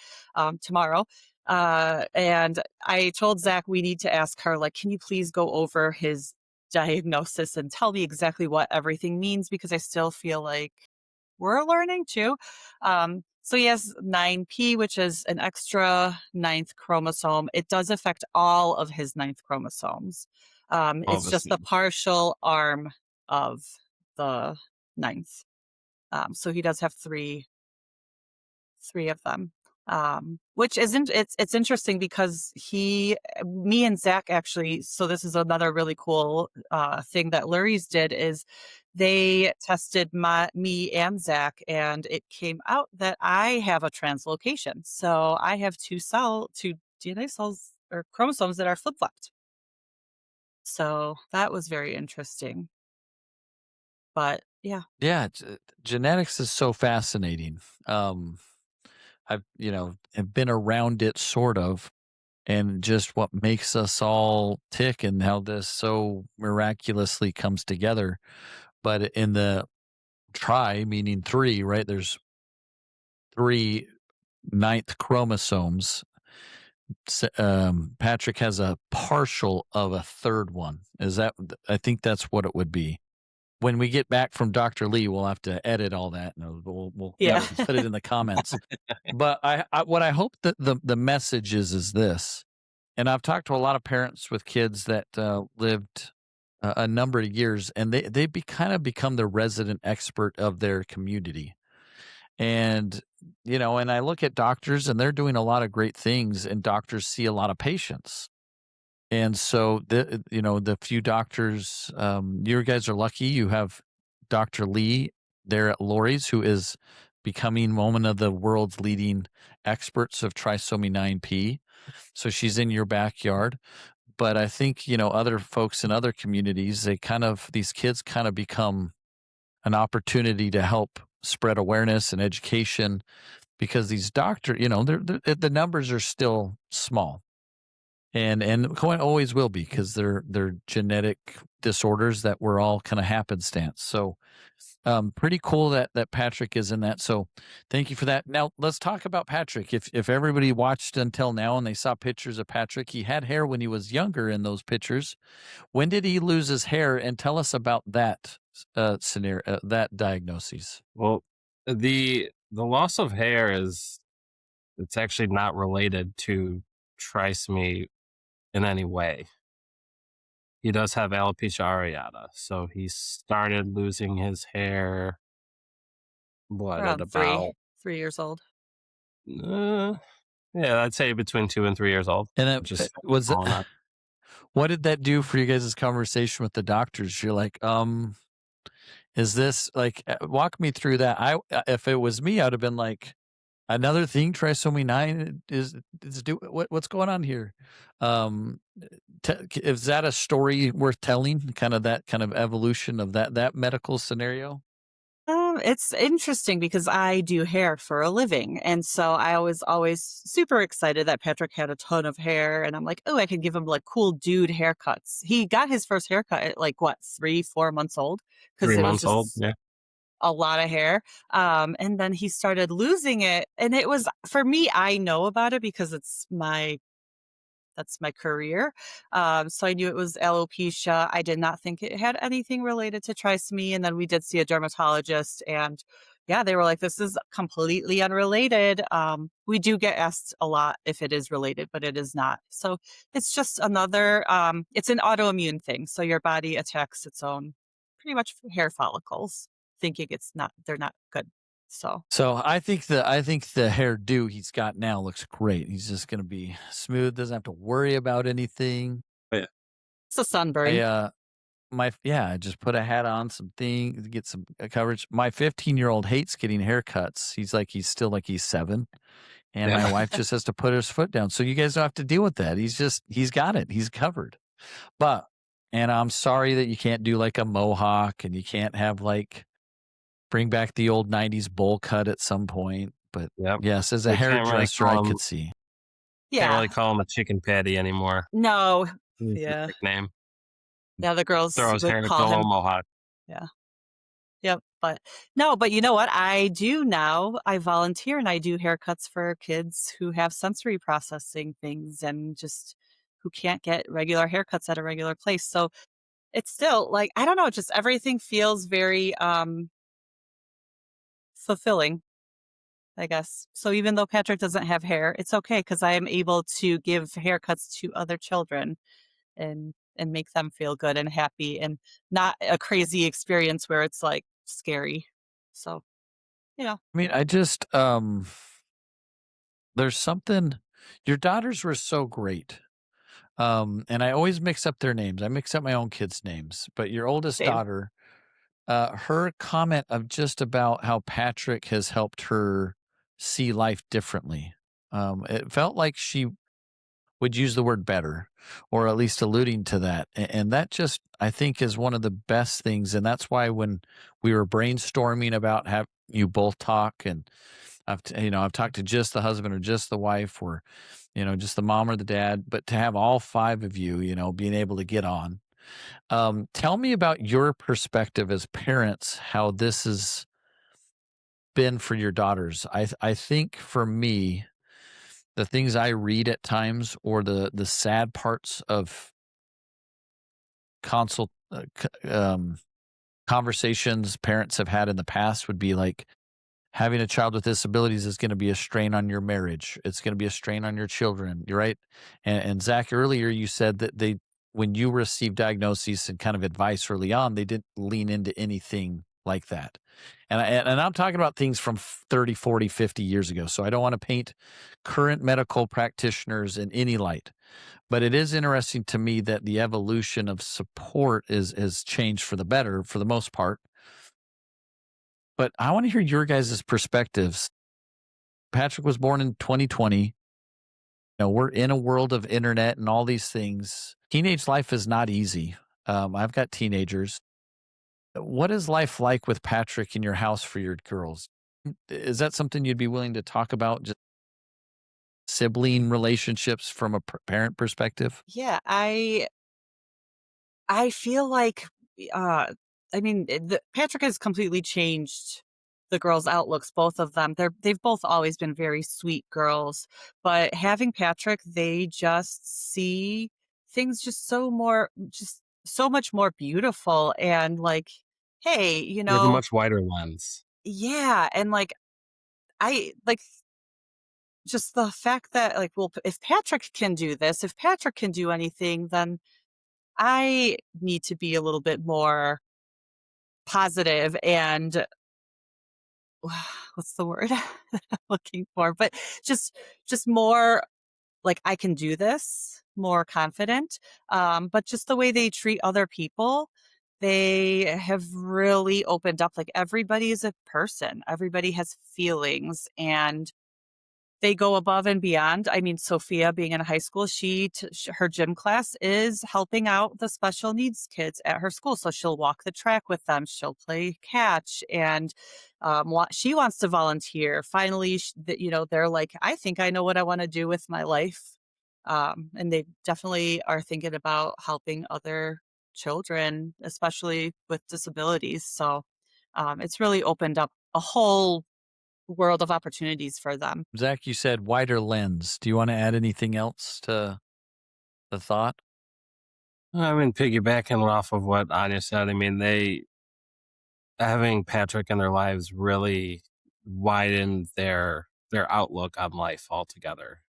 C: tomorrow. And I told Zach we need to ask her, like, can you please go over his diagnosis and tell me exactly what everything means? Because I still feel like we're learning too. So he has 9p, which is an extra ninth chromosome. It does affect all of his ninth chromosomes.
B: All of
C: It's
B: us
C: just the
B: need.
C: partial arm of the ninth. So he does have three of them. Which isn't, it's interesting because me and Zach actually, so this is another really cool thing that Lurie's did, is they tested me and Zach, and it came out that I have a translocation. So I have two DNA cells or chromosomes that are flip-flopped. So that was very interesting. But yeah.
A: Yeah, genetics is so fascinating. I've have been around it sort of, and just what makes us all tick and how this so miraculously comes together. But in the meaning three, right? There's three ninth chromosomes. Patrick has a partial of a third one. I think that's what it would be. When we get back from Dr. Lee, we'll have to edit all that and we'll
C: Yeah.
A: put it in the comments. But what I hope that the message is this, and I've talked to a lot of parents with kids that lived a number of years, and they kind of become the resident expert of their community. And and I look at doctors, and they're doing a lot of great things, and doctors see a lot of patients. And so the few doctors, you guys are lucky. You have Dr. Lee there at Lurie's, who is becoming one of the world's leading experts of trisomy 9p. So she's in your backyard. But I think, other folks in other communities, these kids kind of become an opportunity to help spread awareness and education, because these doctors, the numbers are still small. And always will be, because they're genetic disorders that were all kind of happenstance. So pretty cool that Patrick is in that. So thank you for that. Now let's talk about Patrick. If everybody watched until now and they saw pictures of Patrick, he had hair when he was younger in those pictures. When did he lose his hair? And tell us about that scenario, that diagnosis.
B: Well, the loss of hair it's actually not related to trisomy in any way. He does have alopecia areata, so he started losing his hair at
C: Around
B: about
C: 3 years old.
B: yeah, I'd say between 2 and 3 years old.
A: And that
B: Just
A: was
B: falling out.
A: what did that do for you guys' conversation with the doctors? You're like, is this like, walk me through that. If it was me, I'd have been like, another thing, trisomy 9 is what's going on here? Is that a story worth telling? Kind of that kind of evolution of that medical scenario?
C: It's interesting because I do hair for a living. And so I was always super excited that Patrick had a ton of hair. And I'm like, oh, I could give him like cool dude haircuts. He got his first haircut at like, what, 3-4 months old? Because
B: 3
C: it was
B: months old,
C: just
B: yeah.
C: a lot of hair. And then he started losing it. And it was, for me, I know about it because that's my career. So I knew it was alopecia. I did not think it had anything related to trisomy. And then we did see a dermatologist, and yeah, they were like, this is completely unrelated. We do get asked a lot if it is related, but it is not. So it's just another, it's an autoimmune thing. So your body attacks its own pretty much hair follicles, thinking they're not good. So
A: I think the hairdo he's got now looks great. He's just going to be smooth, doesn't have to worry about anything.
B: But yeah.
C: it's a sunburn.
A: just put a hat on, some things, get some coverage. My 15-year-old hates getting haircuts. He's still like he's 7. And my
B: Yeah.
A: wife just has to put his foot down. So you guys don't have to deal with that. He's got it. He's covered. But, and I'm sorry that you can't do like a mohawk and you can't have like bring back the old 90s bowl cut at some point. But
B: Yep.
A: yes, as a
B: We can't really
A: hairdresser, I
B: call him
A: could see.
B: can't
C: Yeah.
B: really call him a chicken patty anymore.
C: No.
B: His
C: Yeah.
B: nickname.
C: Yeah, the girls
B: Throw his
C: would
B: hair into
C: call
B: a little
C: him.
B: mohawk.
C: Yeah. Yep. But no, but you know what? I do now. I volunteer and I do haircuts for kids who have sensory processing things and just who can't get regular haircuts at a regular place. So it's still like, I don't know, just everything feels very fulfilling, I guess. So even though Patrick doesn't have hair, it's okay because I am able to give haircuts to other children and make them feel good and happy and not a crazy experience where it's like scary. So, yeah.
A: I mean, there's something, your daughters were so great. And I always mix up their names. I mix up my own kids' names, but your oldest
C: Same.
A: daughter, her comment of just about how Patrick has helped her see life differently. It felt like she would use the word better, or at least alluding to that. And that just, I think, is one of the best things. And that's why when we were brainstorming about have you both talk, and I've talked to just the husband or just the wife, or, just the mom or the dad, but to have all 5 of you, being able to get on. Tell me about your perspective as parents, how this has been for your daughters. I think for me, the things I read at times, or the sad parts of consult conversations parents have had in the past would be like, having a child with disabilities is going to be a strain on your marriage. It's going to be a strain on your children. You're right. And Zach, earlier you said that when you received diagnoses and kind of advice early on, they didn't lean into anything like that. And I'm talking about things from 30, 40, 50 years ago. So I don't want to paint current medical practitioners in any light, but it is interesting to me that the evolution of support has changed for the better for the most part. But I want to hear your guys' perspectives. Patrick was born in 2020. We're in a world of internet and all these things. Teenage life is not easy. I've got teenagers. What is life like with Patrick in your house for your girls? Is that something you'd be willing to talk about? Just sibling relationships from a parent perspective?
C: Yeah, I feel like, uh, I mean, Patrick has completely changed the girls' outlooks, both of them. They've both always been very sweet girls, but having Patrick, they just see things just so much more beautiful and like, hey,
B: You have a much wider lens.
C: yeah, and like I like just the fact that like, well, if Patrick can do this, if Patrick can do anything, then I need to be a little bit more positive and what's the word I'm looking for? But just more like I can do this, more confident. But just the way they treat other people, they have really opened up. Like everybody is a person, everybody has feelings, and they go above and beyond. I mean, Sophia being in high school, her gym class is helping out the special needs kids at her school. So she'll walk the track with them. She'll play catch, and she wants to volunteer. Finally, they're like, I think I know what I want to do with my life. And they definitely are thinking about helping other children, especially with disabilities. So it's really opened up a whole world of opportunities for them.
A: Zach, you said wider lens. Do you want to add anything else to the thought?
B: I mean, piggybacking off of what Anya said, I mean, having Patrick in their lives really widened their outlook on life altogether.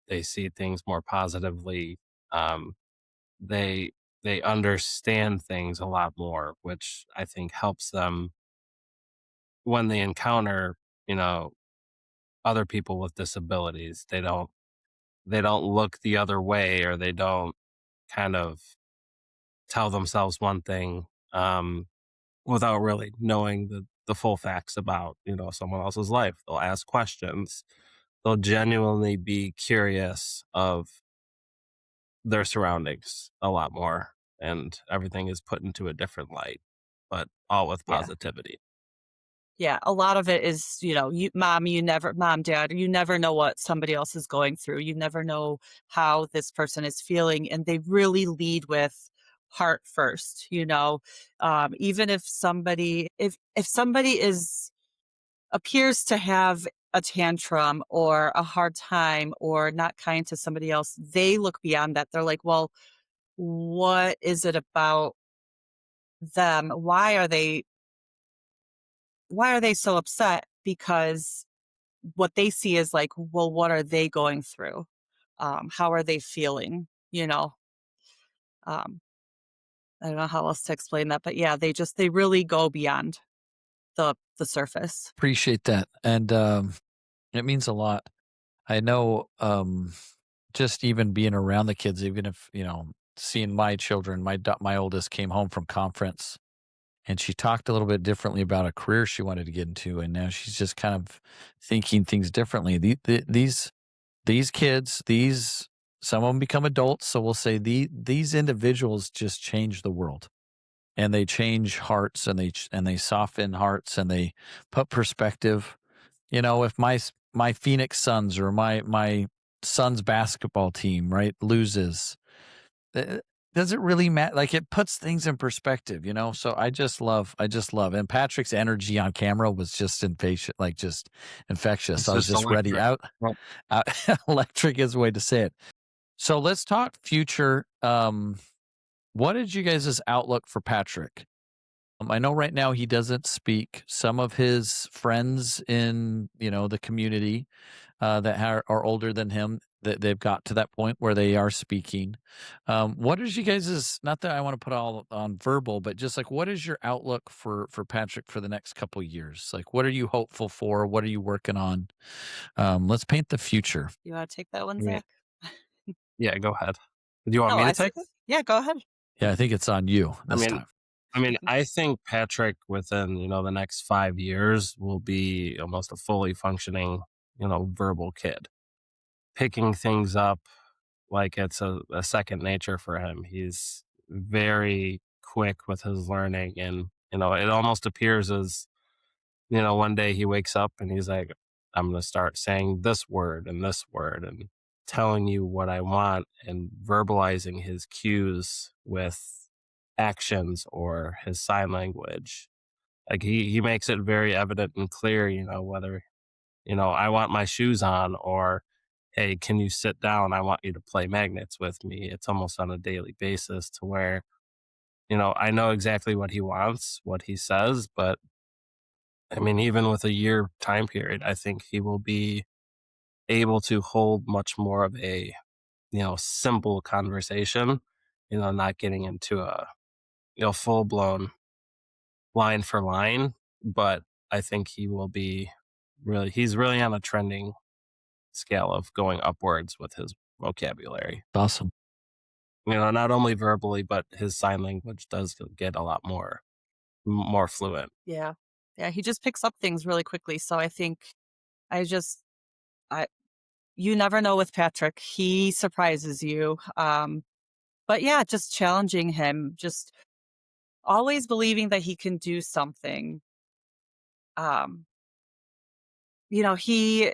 B: They see things more positively. Um, they they understand things a lot more, which I think helps them when they encounter, you know, other people with disabilities. They don't look the other way, or they don't kind of tell themselves one thing without really knowing the full facts about, someone else's life. They'll ask questions. They'll genuinely be curious of their surroundings a lot more, and everything is put into a different light, but all with
C: Yeah.
B: positivity.
C: Yeah, a lot of it is, mom, dad, you never know what somebody else is going through. You never know how this person is feeling. And they really lead with heart first, even if somebody appears to have a tantrum or a hard time or not kind to somebody else, they look beyond that. They're like, well, what is it about them? Why are they so upset? Because what they see is like, well, what are they going through? How are they feeling? Um, I don't know how else to explain that, but yeah, they really go beyond the surface.
A: Appreciate that. And it means a lot. I know just even being around the kids, even if, seeing my children, my oldest came home from conference and she talked a little bit differently about a career she wanted to get into. And now she's just kind of thinking things differently. These kids, some of them become adults. So we'll say these individuals just change the world, and they change hearts, and they soften hearts, and they put perspective. If my Phoenix Suns or my son's basketball team, right, loses, does it really matter? Like, it puts things in perspective, So I just love. And Patrick's energy on camera was just impatient, like just infectious.
B: It's
A: I was
B: just
A: just ready
B: electric.
A: out. Electric is the way to say it. So let's talk future. What is you guys' outlook for Patrick? I know right now he doesn't speak. Some of his friends in the community that are older than him, that they've got to that point where they are speaking. What is you guys', not that I want to put all on verbal, but just like, what is your outlook for Patrick for the next couple years? Like, what are you hopeful for? What are you working on? Let's paint the future.
C: You want to take that one,
B: Yeah.
C: Zach?
B: Yeah, go ahead. Do you want
C: No,
B: me to take it?
C: yeah, go ahead.
A: Yeah, I think it's on you
B: I
A: this
B: mean,
A: time.
B: I think Patrick within, the next 5 years will be almost a fully functioning, verbal kid, picking things up like it's a second nature for him. He's very quick with his learning, and, it almost appears as, one day he wakes up and he's like, I'm going to start saying this word and telling you what I want and verbalizing his cues with actions or his sign language. Like, he makes it very evident and clear, whether, I want my shoes on, or, hey, can you sit down? I want you to play magnets with me. It's almost on a daily basis to where, I know exactly what he wants, what he says, but I mean, even with a year time period, I think he will be able to hold much more of a, simple conversation, not getting into a, full blown line for line. But I think he's really on a trending scale of going upwards with his vocabulary.
A: Awesome.
B: Not only verbally, but his sign language does get a lot more fluent.
C: Yeah. Yeah, he just picks up things really quickly. So I think I just I you never know with Patrick. He surprises you. But yeah, just challenging him, just always believing that he can do something. Um, he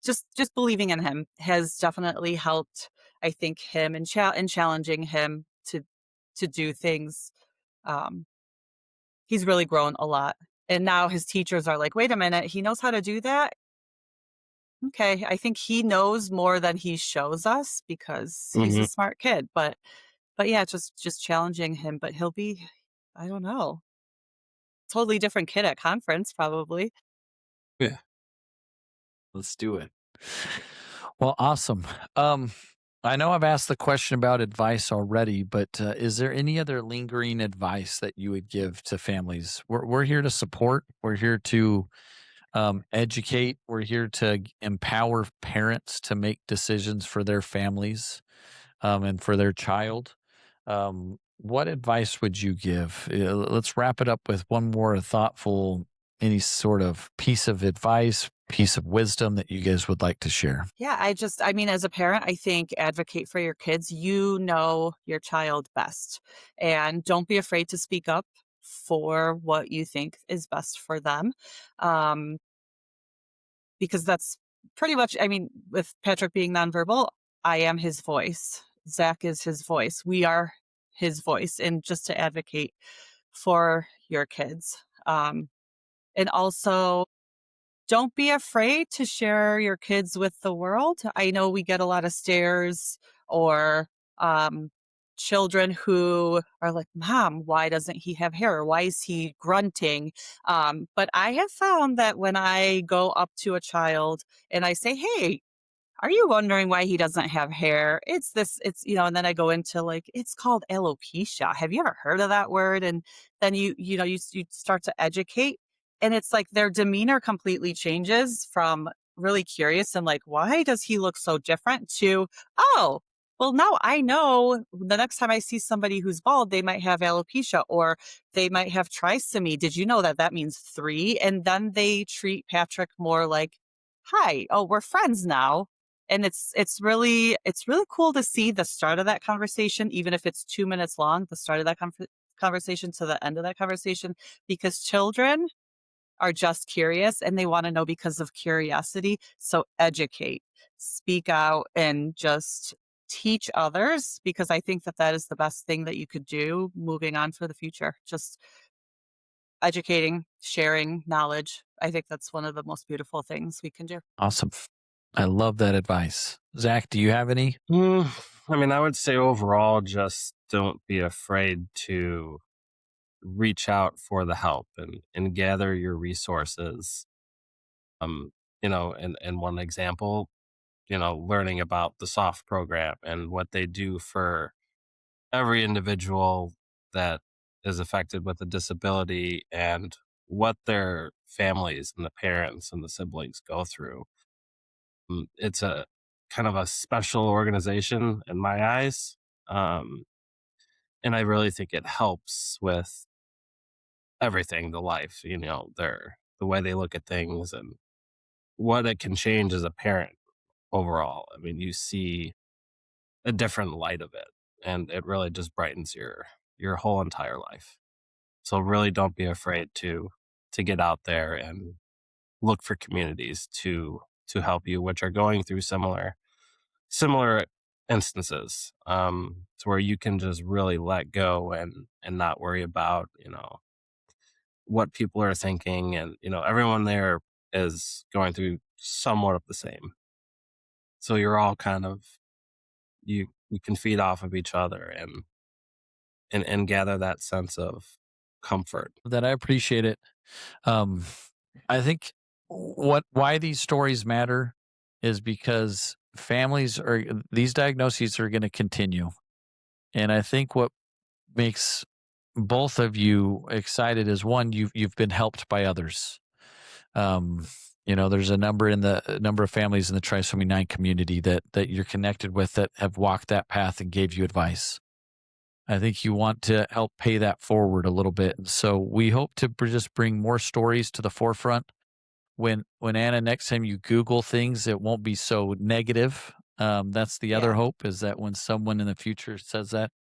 C: just believing in him has definitely helped, I think, him and challenging him to do things. Um, he's really grown a lot. And now his teachers are like, wait a minute, he knows how to do that? Okay, I think he knows more than he shows us because he's a smart kid. But yeah, just challenging him. But he'll be, I don't know, totally different kid at conference probably.
B: Yeah.
A: Let's do it. Well, awesome. I know I've asked the question about advice already, but is there any other lingering advice that you would give to families? We're here to support. We're here to educate. We're here to empower parents to make decisions for their families and for their child. what advice would you give? Let's wrap it up with one more thoughtful, any sort of piece of advice, piece of wisdom that you guys would like to share.
C: Yeah, I mean, as a parent, I think advocate for your kids. You know your child best, and don't be afraid to speak up for what you think is best for them. Um, because that's pretty much, I mean, with Patrick being nonverbal, I am his voice. Zach is his voice. We are his voice, and just to advocate for your kids. And also, don't be afraid to share your kids with the world. I know we get a lot of stares or um, children who are like, Mom, why doesn't he have hair? Why is he grunting? But I have found that when I go up to a child and I say, Hey, are you wondering why he doesn't have hair? It's this, it's, and then I go into like, it's called alopecia. Have you ever heard of that word? And then you start to educate, and it's like their demeanor completely changes from really curious and like, why does he look so different to, oh, well, now I know the next time I see somebody who's bald, they might have alopecia or they might have trisomy. Did you know that that means 3? And then they treat Patrick more like, hi, oh, we're friends now, and it's really cool to see the start of that conversation, even if it's 2 minutes long, the start of that conversation to the end of that conversation, because children are just curious and they want to know because of curiosity. So educate, speak out, and just teach others, because I think that that is the best thing that you could do moving on for the future. Just educating, sharing knowledge. I think that's one of the most beautiful things we can do.
A: Awesome. I love that advice. Zach, do you have any?
B: I mean, I would say overall, just don't be afraid to reach out for the help and gather your resources. And one example, learning about the SOFT program and what they do for every individual that is affected with a disability and what their families and the parents and the siblings go through. It's a kind of a special organization in my eyes. Um, and I really think it helps with everything, the life, the way they look at things and what it can change as a parent overall. I mean, you see a different light of it, and it really just brightens your whole entire life. So really don't be afraid to get out there and look for communities to help you, which are going through similar instances, to where you can just really let go and not worry about, what people are thinking. And, everyone there is going through somewhat of the same. So you're all kind of, you can feed off of each other and gather that sense of comfort.
A: That I appreciate it. Um, I think why these stories matter is because these diagnoses are going to continue. And I think what makes both of you excited is, one, you've been helped by others. Um, there's a number of families in the Trisomy 9 community that you're connected with that have walked that path and gave you advice. I think you want to help pay that forward a little bit. And so we hope to just bring more stories to the forefront. When Anna, next time you Google things, it won't be so negative. That's the other
C: Yeah.
A: hope, is that when someone in the future says that,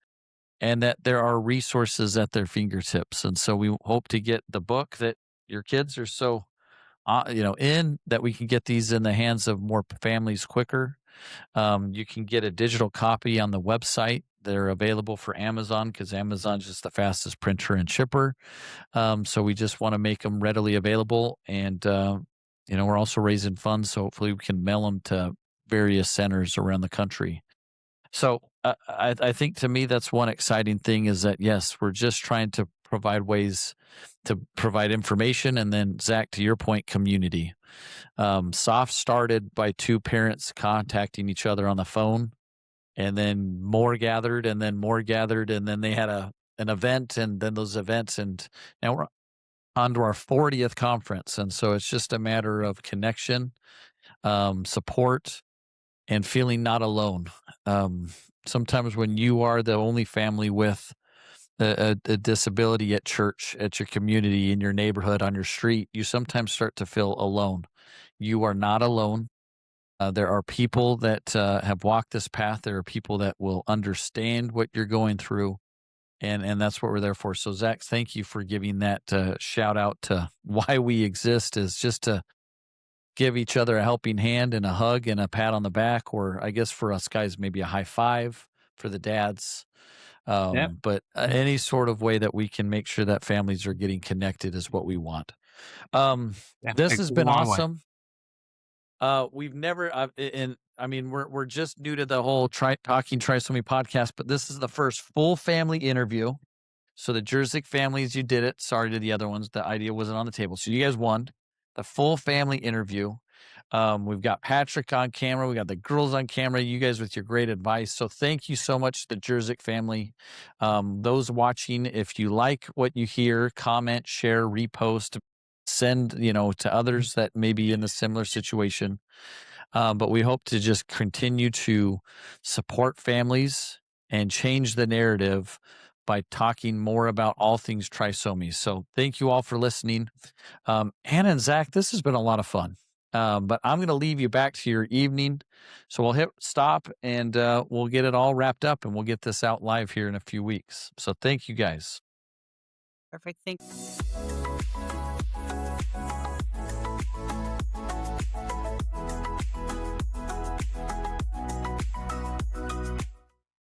A: and that there are resources at their fingertips. And so we hope to get the book that your kids are so, in, that we can get these in the hands of more families quicker. You can get a digital copy on the website. They're available for Amazon because Amazon's just the fastest printer and shipper. So we just want to make them readily available. And, we're also raising funds, so hopefully we can mail them to various centers around the country. So I think, to me, that's one exciting thing, is that, yes, we're just trying to provide ways to provide information. And then, Zach, to your point, community. SOFT started by 2 parents contacting each other on the phone, and then more gathered, and then more gathered, and then they had an event, and then those events, and now we're on to our 40th conference. And so it's just a matter of connection, support, and feeling not alone. Sometimes when you are the only family with a disability at church, at your community, in your neighborhood, on your street, you sometimes start to feel alone. You are not alone. There are people that have walked this path. There are people that will understand what you're going through, and that's what we're there for. So, Zach, thank you for giving that shout out to why we exist, is just to give each other a helping hand and a hug and a pat on the back, or I guess for us guys, maybe a high five for the dads. But any sort of way that we can make sure that families are getting connected is what we want. This has been awesome. We've never, and I mean, we're just new to the whole Talking Trisomy podcast, but this is the first full family interview. So the Jerzyk families, you did it. Sorry to the other ones. The idea wasn't on the table. So you guys won the full family interview. We've got Patrick on camera. We got the girls on camera. You guys with your great advice. So thank you so much to the Jerzyk family. Those watching, if you like what you hear, comment, share, repost, send, to others that may be in a similar situation. But we hope to just continue to support families and change the narrative by talking more about all things trisomy. So thank you all for listening. Anna and Zach, this has been a lot of fun. But I'm going to leave you back to your evening. So we'll hit stop and we'll get it all wrapped up and we'll get this out live here in a few weeks. So thank you guys.
C: Perfect. Thanks.